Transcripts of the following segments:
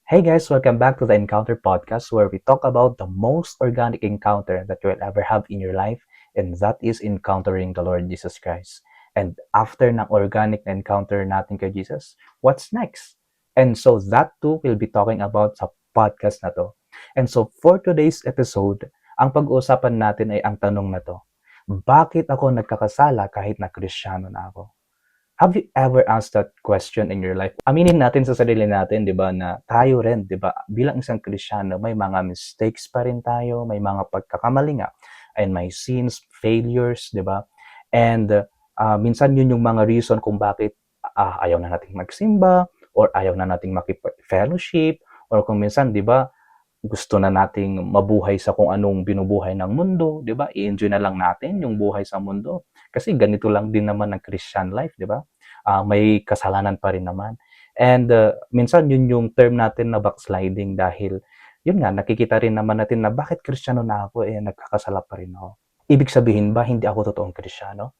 Hey guys, welcome back to the Encounter Podcast where we talk about the most organic encounter that you'll ever have in your life, and that is encountering the Lord Jesus Christ. And after ng organic na encounter natin kay Jesus, what's next? And so that too we'll be talking about sa podcast na to. And so for today's episode, ang pag-uusapan natin ay ang tanong na to. Bakit ako nagkakasala kahit na Kristiyano na ako? Have you ever asked that question in your life? Aminin natin sa sarili natin, 'di ba, na tayo rin, 'di ba, bilang isang Kristiyano, may mga mistakes pa rin tayo, may mga pagkakamali nga, and may sins, failures, 'di ba? And minsan yun yung mga reason kung bakit ayaw na nating magsimba or ayaw na nating makipag-fellowship or kung minsan, 'di ba, gusto na nating mabuhay sa kung anong binubuhay ng mundo, 'di ba? I-enjoy na lang natin yung buhay sa mundo. Kasi ganito lang din naman ang Christian life, 'di ba? May kasalanan pa rin naman. And minsan yun yung term natin na backsliding dahil yun nga nakikita rin naman natin na bakit Kristiyano na ako nagkakasala pa rin ako. Ibig sabihin ba hindi ako totoong Kristiyano?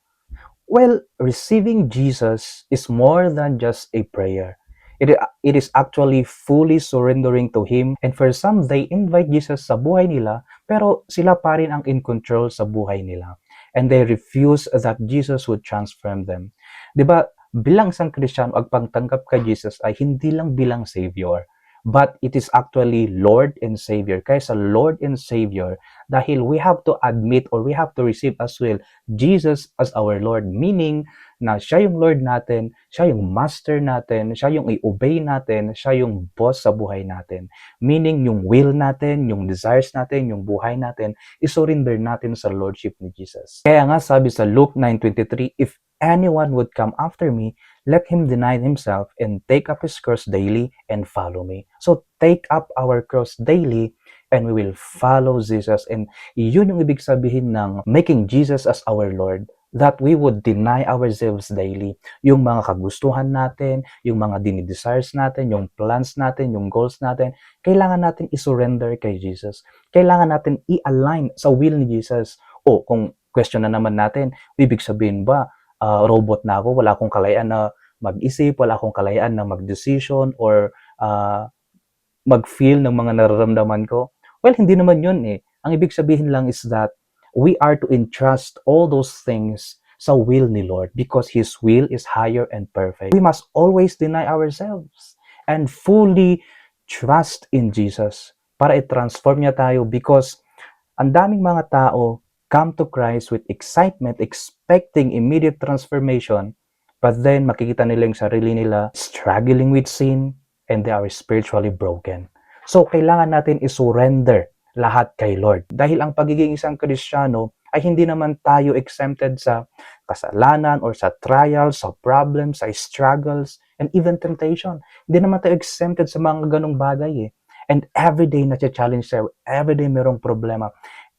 Well, receiving Jesus is more than just a prayer. It is actually fully surrendering to Him. And for some, they invite Jesus sa buhay nila, pero sila pa rin ang in control sa buhay nila. And they refuse that Jesus would transform them. 'Di ba? Bilang isang Kristiyano, ang pagtanggap kay Jesus ay hindi lang bilang Savior, but it is actually Lord and Savior. Kaya sa Lord and Savior, dahil we have to admit or we have to receive as well Jesus as our Lord, meaning na siya yung Lord natin, siya yung Master natin, siya yung i-obey natin, siya yung boss sa buhay natin. Meaning yung will natin, yung desires natin, yung buhay natin, isurrender natin sa Lordship ni Jesus. Kaya nga sabi sa Luke 9:23, if anyone would come after me, let him deny himself and take up his cross daily and follow me. So take up our cross daily and we will follow Jesus. And yun yung ibig sabihin ng making Jesus as our Lord, that we would deny ourselves daily. Yung mga kagustuhan natin, yung mga dinidesires natin, yung plans natin, yung goals natin, kailangan natin isurrender kay Jesus. Kailangan natin i-align sa will ni Jesus. O kung question na naman natin, ibig sabihin ba, robot na ako, wala akong kalayaan na mag-isip, wala akong kalayaan na mag-decision or mag-feel ng mga nararamdaman ko? Well, hindi naman yun eh. Ang ibig sabihin lang is that we are to entrust all those things sa will ni Lord because His will is higher and perfect. We must always deny ourselves and fully trust in Jesus para i-transform niya tayo because ang daming mga tao come to Christ with excitement, expecting immediate transformation, but then makikita nila yung sarili nila struggling with sin, and they are spiritually broken. So, kailangan natin isurrender lahat kay Lord. Dahil ang pagiging isang Kristiyano ay hindi naman tayo exempted sa kasalanan or sa trials, sa problems, sa struggles, and even temptation. Hindi naman tayo exempted sa mga ganong bagay eh. And everyday na-challenge tayo, everyday merong problema,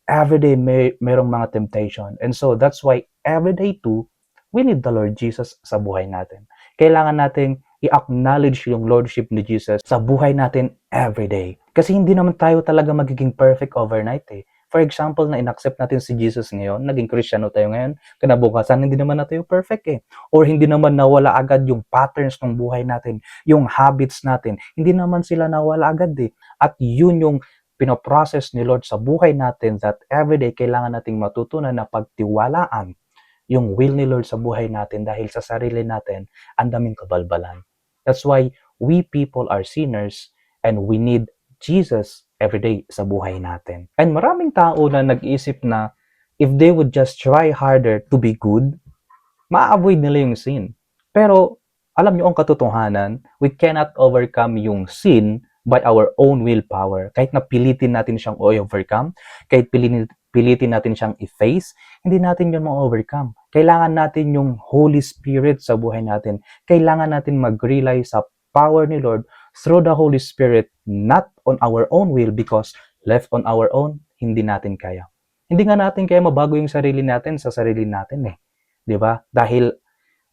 everyday merong mga temptation. And so that's why everyday too, we need the Lord Jesus sa buhay natin. Kailangan nating i-acknowledge yung Lordship ni Jesus sa buhay natin everyday. Kasi hindi naman tayo talaga magiging perfect overnight eh. For example, na inaccept natin si Jesus ngayon, naging Kristiyano tayo ngayon, kinabukasan hindi naman na tayo perfect eh. Or hindi naman nawala agad yung patterns ng buhay natin, yung habits natin, hindi naman sila nawala agad eh. At yun yung pinoprocess ni Lord sa buhay natin that everyday kailangan nating matutunan na pagtiwalaan yung will ni Lord sa buhay natin dahil sa sarili natin, ang daming kabalbalan. That's why we people are sinners and we need Jesus everyday sa buhay natin. And maraming tao na nag-iisip na if they would just try harder to be good, ma-avoid nila yung sin. Pero alam niyo ang katotohanan, we cannot overcome yung sin by our own willpower. Kahit na pilitin natin siyang overcome, kahit pilitin natin siyang i-face, hindi natin yun ma-overcome. Kailangan natin yung Holy Spirit sa buhay natin. Kailangan natin mag-rely sa power ni Lord through the Holy Spirit, not on our own will because left on our own, hindi natin kaya. Hindi nga natin kaya mabago yung sarili natin sa sarili natin eh. 'Di ba? Dahil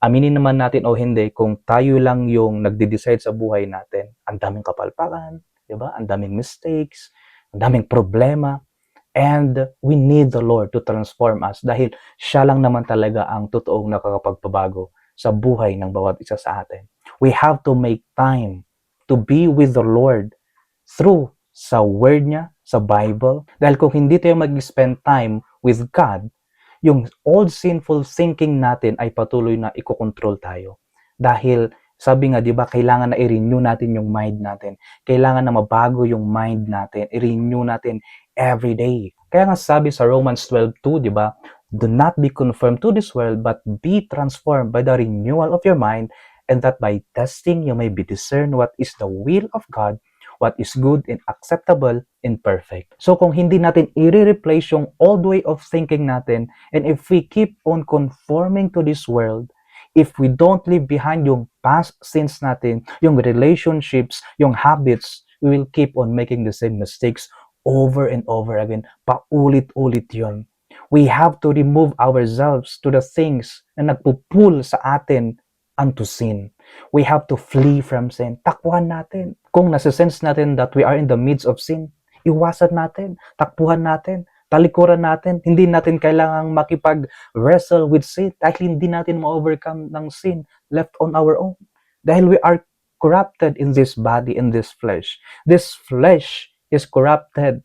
aminin naman natin o hindi, kung tayo lang yung nagde-decide sa buhay natin, ang daming kapalpakan, 'di ba? Ang daming mistakes, ang daming problema. And we need the Lord to transform us dahil siya lang naman talaga ang totoong nakakapagpabago sa buhay ng bawat isa sa atin. We have to make time to be with the Lord through sa Word niya, sa Bible. Dahil kung hindi tayo mag-spend time with God, yung old sinful thinking natin ay patuloy na ikokontrol tayo. Dahil sabi nga, di ba, kailangan na i-renew natin yung mind natin. Kailangan na mabago yung mind natin. I-renew natin every day. Kaya nga sabi sa Romans 12:2, di ba, do not be conformed to this world, but be transformed by the renewal of your mind, and that by testing you may be discern what is the will of God, what is good and acceptable and perfect. So kung hindi natin i-replace yung old way of thinking natin, and if we keep on conforming to this world, if we don't leave behind yung past sins natin, yung relationships, yung habits, we will keep on making the same mistakes over and over again. Paulit-ulit yun. We have to remove ourselves to the things na nagpupull sa atin unto sin. We have to flee from sin. Takbuhan natin. Kung nasa-sense natin that we are in the midst of sin, iwasan natin, takbuhan natin, talikuran natin. Hindi natin kailangang makipag-wrestle with sin dahil hindi natin ma-overcome ng sin left on our own. Dahil we are corrupted in this body, in this flesh. This flesh is corrupted.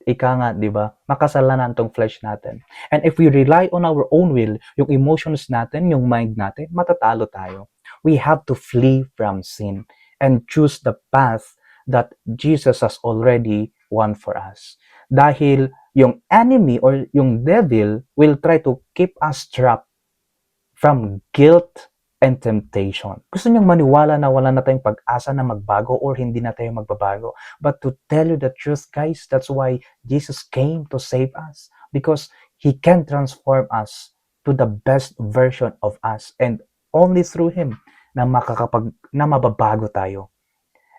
Ika nga, di ba? Makasalanan tong flesh natin. And if we rely on our own will, yung emotions natin, yung mind natin, matatalo tayo. We have to flee from sin and choose the path that Jesus has already won for us. Dahil yung enemy or yung devil will try to keep us trapped from guilt and temptation. Gusto niyang maniwala na wala na tayong pag-asa na magbago or hindi na tayo magbabago. But to tell you the truth, guys, that's why Jesus came to save us. Because He can transform us to the best version of us. And only through Him na mababago tayo.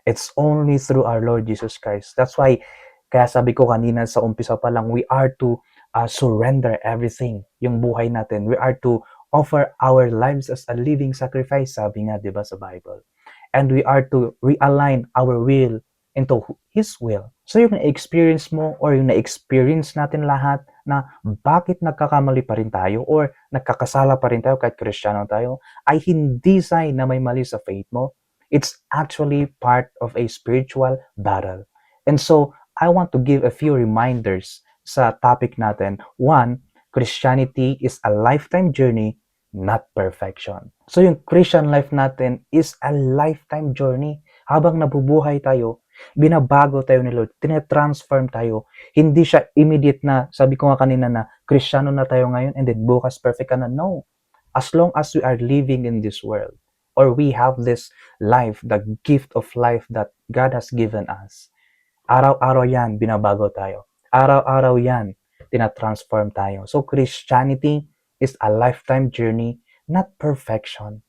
It's only through our Lord Jesus Christ. That's why, kaya sabi ko kanina sa umpisa pa lang, we are to surrender everything, yung buhay natin. We are to offer our lives as a living sacrifice, sabi nga, di ba, sa Bible. And we are to realign our will into His will. So yung na-experience mo or yung na-experience natin lahat na bakit nagkakamali pa rin tayo or nagkakasala pa rin tayo kahit Kristiyano tayo, ay hindi sign na may mali sa faith mo. It's actually part of a spiritual battle. And so, I want to give a few reminders sa topic natin. One, Christianity is a lifetime journey, not perfection. So yung Christian life natin is a lifetime journey. Habang nabubuhay tayo, binabago tayo ni Lord, tine-transform tayo. Hindi siya immediate na, sabi ko nga kanina na, Kristiyano na tayo ngayon and then bukas perfect ka na. No. As long as we are living in this world, or we have this life, the gift of life that God has given us, araw-araw yan, binabago tayo. Araw-araw yan, tina-transform tayo. So Christianity is a lifetime journey, not perfection.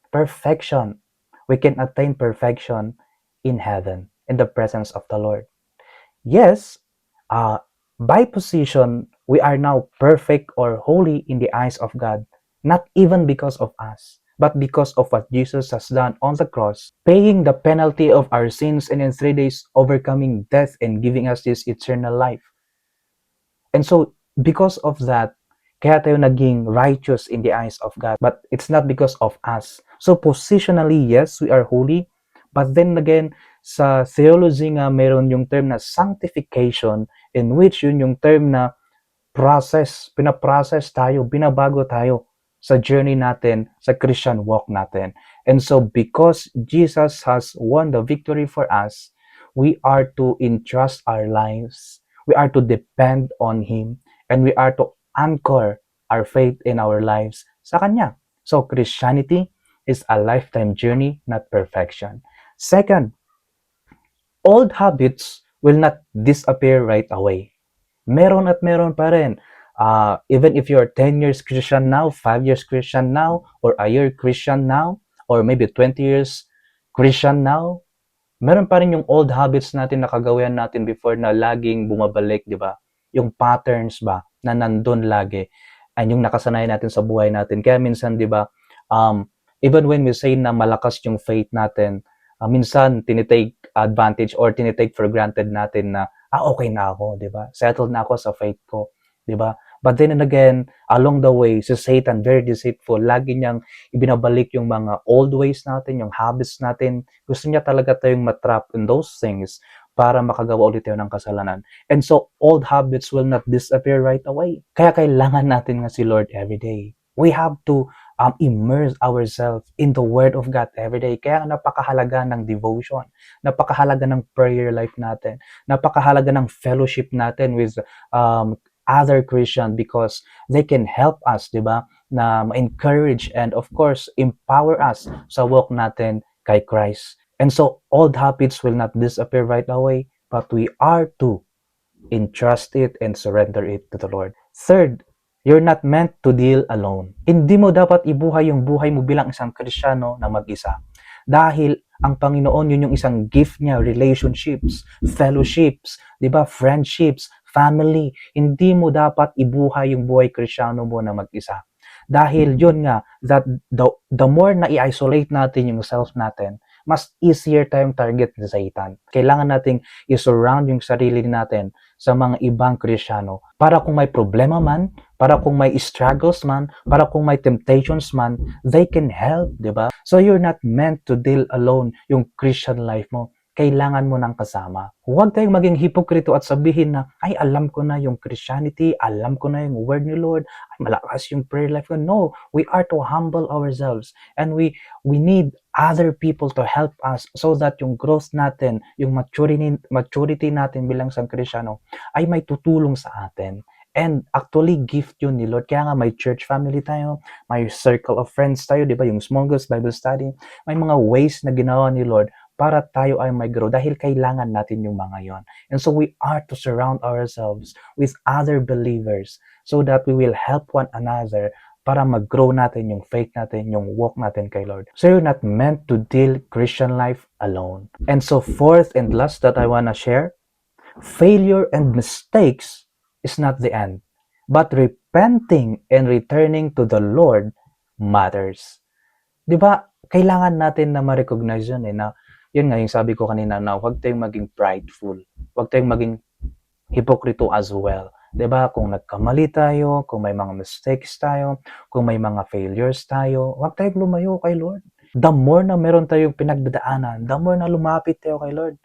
Perfection. We can attain perfection in heaven, in the presence of the Lord. Yes, by position, we are now perfect or holy in the eyes of God, not even because of us, but because of what Jesus has done on the cross, paying the penalty of our sins and in 3 days overcoming death and giving us this eternal life. And so, because of that, kaya tayo naging righteous in the eyes of God. But it's not because of us. So, positionally, yes, we are holy. But then again, sa theology nga, meron yung term na sanctification, in which yun yung term na process, pinaprocess tayo, binabago tayo sa journey natin, sa Christian walk natin. And so, because Jesus has won the victory for us, we are to entrust our lives, we are to depend on Him, and we are to anchor our faith in our lives sa Kanya. So, Christianity is a lifetime journey, not perfection. Second, old habits will not disappear right away. Meron at meron pa rin. Even if you're 10 years Christian now, 5 years Christian now, or a year Christian now, or maybe 20 years Christian now, meron pa rin yung old habits natin na kagawian natin before na laging bumabalik, di ba? Yung patterns ba na nandun lagi and yung nakasanayan natin sa buhay natin. Kaya minsan, di ba, even when we say na malakas yung faith natin, minsan tinitake advantage or tinitake for granted natin na okay na ako, di ba? Settled na ako sa faith ko, di ba? But then and again, along the way, si Satan, very deceitful, lagi niyang ibinabalik yung mga old ways natin, yung habits natin. Gusto niya talaga tayong matrap in those things para makagawa ulit tayo ng kasalanan. And so, old habits will not disappear right away. Kaya kailangan natin nga si Lord every day. We have to immerse ourselves in the Word of God every day. Kaya napakahalaga ng devotion, napakahalaga ng prayer life natin, napakahalaga ng fellowship natin with other Christian because they can help us, di ba, na ma-encourage and of course, empower us sa walk natin kay Christ. And so, old habits will not disappear right away, but we are to entrust it and surrender it to the Lord. Third, you're not meant to deal alone. Hindi mo dapat ibuhay yung buhay mo bilang isang Kristiyano na mag-isa. Dahil ang Panginoon, yun yung isang gift niya, relationships, fellowships, di ba, friendships, family. Hindi mo dapat ibuhay yung buhay Kristiyano mo na mag-isa. Dahil yun nga, that the more na i-isolate natin yung self natin, mas easier tayong target ni Satan. Kailangan nating i-surround yung sarili natin sa mga ibang Kristiyano para kung may problema man, para kung may struggles man, para kung may temptations man, they can help, di ba? So you're not meant to deal alone yung Christian life mo. Kailangan mo ng kasama. Huwag tayong maging hipokrito at sabihin na, ay, alam ko na yung Christianity, alam ko na yung word ni Lord, ay, malakas yung prayer life ko. No, we are to humble ourselves and we need other people to help us so that yung growth natin, yung maturity natin bilang isang Kristiyano ay may tutulong sa atin. And actually, gift yun ni Lord. Kaya nga may church family tayo, may circle of friends tayo, di ba? Yung small groups, Bible study. May mga ways na ginawa ni Lord para tayo ay may grow dahil kailangan natin yung mga yon. And so we are to surround ourselves with other believers so that we will help one another para mag-grow natin yung faith natin, yung walk natin kay Lord. So you're not meant to deal Christian life alone. And so fourth and last that I wanna share, failure and mistakes is not the end, but repenting and returning to the Lord matters. Di ba, kailangan natin na ma-recognize yun na yun nga yung sabi ko kanina na huwag tayong maging prideful, huwag tayong maging hipokrito as well. 'Di ba? Kung nagkamali tayo, kung may mga mistakes tayo, kung may mga failures tayo, huwag tayong lumayo kay Lord. The more na meron tayong pinagdadaanan, the more na lumapit tayo kay Lord.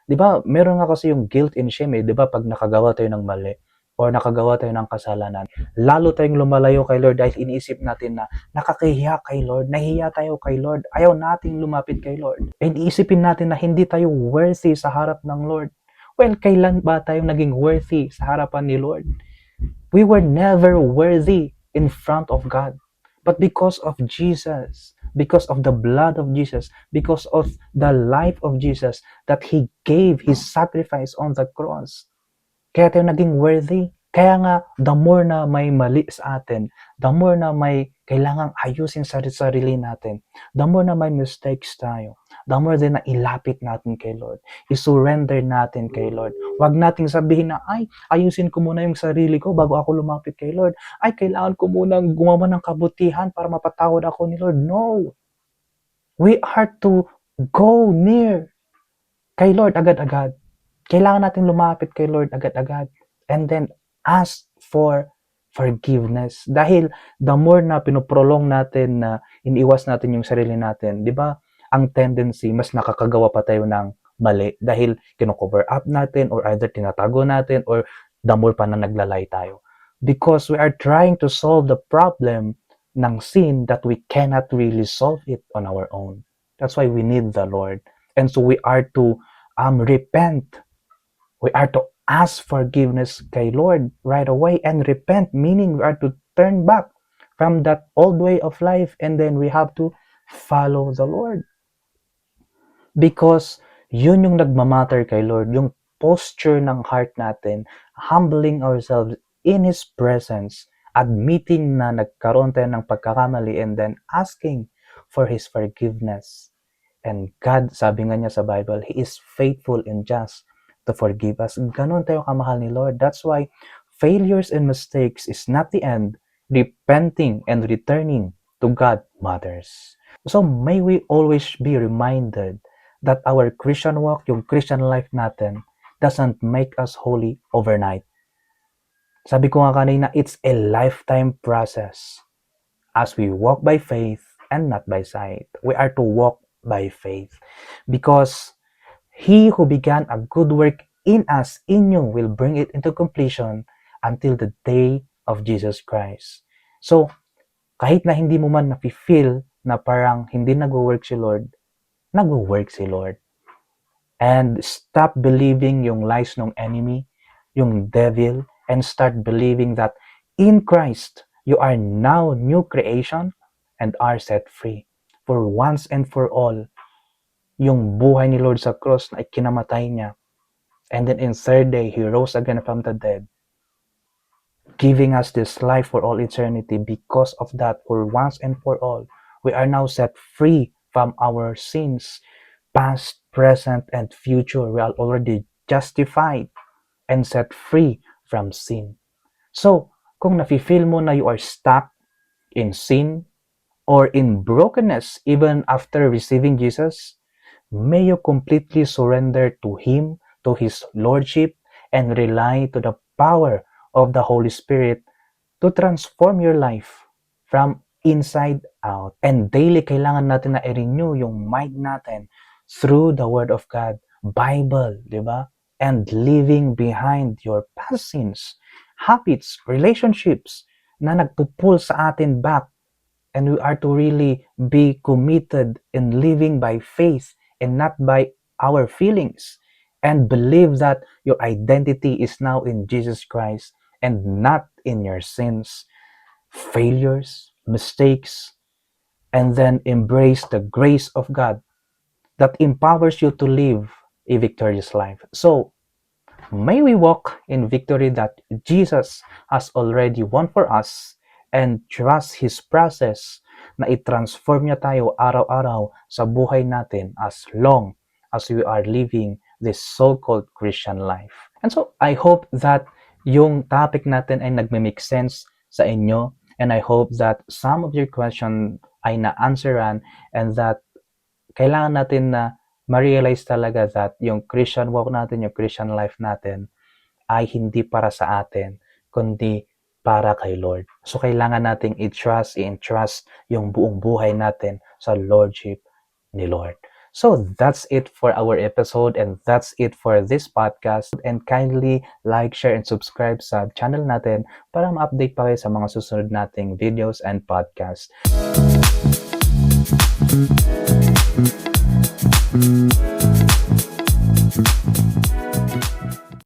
'Di ba? Meron nga kasi yung guilt and shame, 'di ba? Pag nakagawa tayo ng mali or nakagawa tayo ng kasalanan, lalo tayong lumalayo kay Lord dahil iniisip natin na nakakahiya kay Lord, nahihiya tayo kay Lord, ayaw nating lumapit kay Lord. And iisipin natin na hindi tayo worthy sa harap ng Lord. Well, kailan ba tayo naging worthy sa harapan ni Lord? We were never worthy in front of God. But because of Jesus, because of the blood of Jesus, because of the life of Jesus, that He gave His sacrifice on the cross, kaya tayo naging worthy. Kaya nga, the more na may mali sa atin, the more na may kailangang ayusin sa sarili natin, the more na may mistakes tayo, the more din na ilapit natin kay Lord, isurrender natin kay Lord. Huwag nating sabihin na, ay, ayusin ko muna yung sarili ko bago ako lumapit kay Lord. Ay, kailangan ko muna gumawa ng kabutihan para mapatawad ako ni Lord. No! We are to go near kay Lord agad-agad. Kailangan natin lumapit kay Lord agad-agad and then ask for forgiveness. Dahil the more na pinoprolong natin na iniiwas natin yung sarili natin, di ba, ang tendency, mas nakakagawa pa tayo ng mali dahil kino-cover up natin or either tinatago natin or the more pa na naglalay tayo. Because we are trying to solve the problem ng sin that we cannot really solve it on our own. That's why we need the Lord. And so we are to repent. We are to ask forgiveness kay Lord right away and repent, meaning we are to turn back from that old way of life and then we have to follow the Lord. Because yun yung nagmamatter kay Lord, yung posture ng heart natin, humbling ourselves in His presence, admitting na nagkaroon tayo ng pagkakamali and then asking for His forgiveness. And God, sabi nga niya sa Bible, He is faithful and just to forgive us. Ganon tayo kamahal ni Lord. That's why failures and mistakes is not the end. Repenting and returning to God matters. So may we always be reminded that our Christian walk, yung Christian life natin, doesn't make us holy overnight. Sabi ko nga kanina, it's a lifetime process. As we walk by faith and not by sight, we are to walk by faith. Because He who began a good work in us, in you, will bring it into completion until the day of Jesus Christ. So, kahit na hindi mo man nafe-feel na parang hindi nagwo-work si Lord, nagwo-work si Lord. And stop believing yung lies ng enemy, yung devil, and start believing that in Christ, you are now new creation and are set free. For once and for all, yung buhay ni Lord sa cross na ikinamatay niya. And then in third day, He rose again from the dead, giving us this life for all eternity. Because of that, for once and for all, we are now set free from our sins, past, present, and future. We are already justified and set free from sin. So, kung nafe-feel mo na you are stuck in sin or in brokenness even after receiving Jesus, may you completely surrender to Him, to His Lordship, and rely to the power of the Holy Spirit to transform your life from inside out. And daily, kailangan natin na i-renew yung mind natin through the Word of God, Bible, di ba? And leaving behind your past sins, habits, relationships na nagpupull sa atin back. And we are to really be committed in living by faith and not by our feelings. And believe that your identity is now in Jesus Christ and not in your sins, failures, mistakes, and then embrace the grace of God that empowers you to live a victorious life. So, may we walk in victory that Jesus has already won for us and trust His process na i-transform niya tayo araw-araw sa buhay natin as long as we are living this so-called Christian life. And so, I hope that yung topic natin ay nagme-make sense sa inyo, and I hope that some of your question ay na-answeran and that kailangan natin na ma-realize talaga that yung Christian walk natin, yung Christian life natin ay hindi para sa atin, kundi para kay Lord. So, kailangan nating i-entrust yung buong buhay natin sa Lordship ni Lord. So, that's it for our episode and that's it for this podcast. And kindly like, share, and subscribe sa channel natin para ma-update pa kayo sa mga susunod nating videos and podcasts.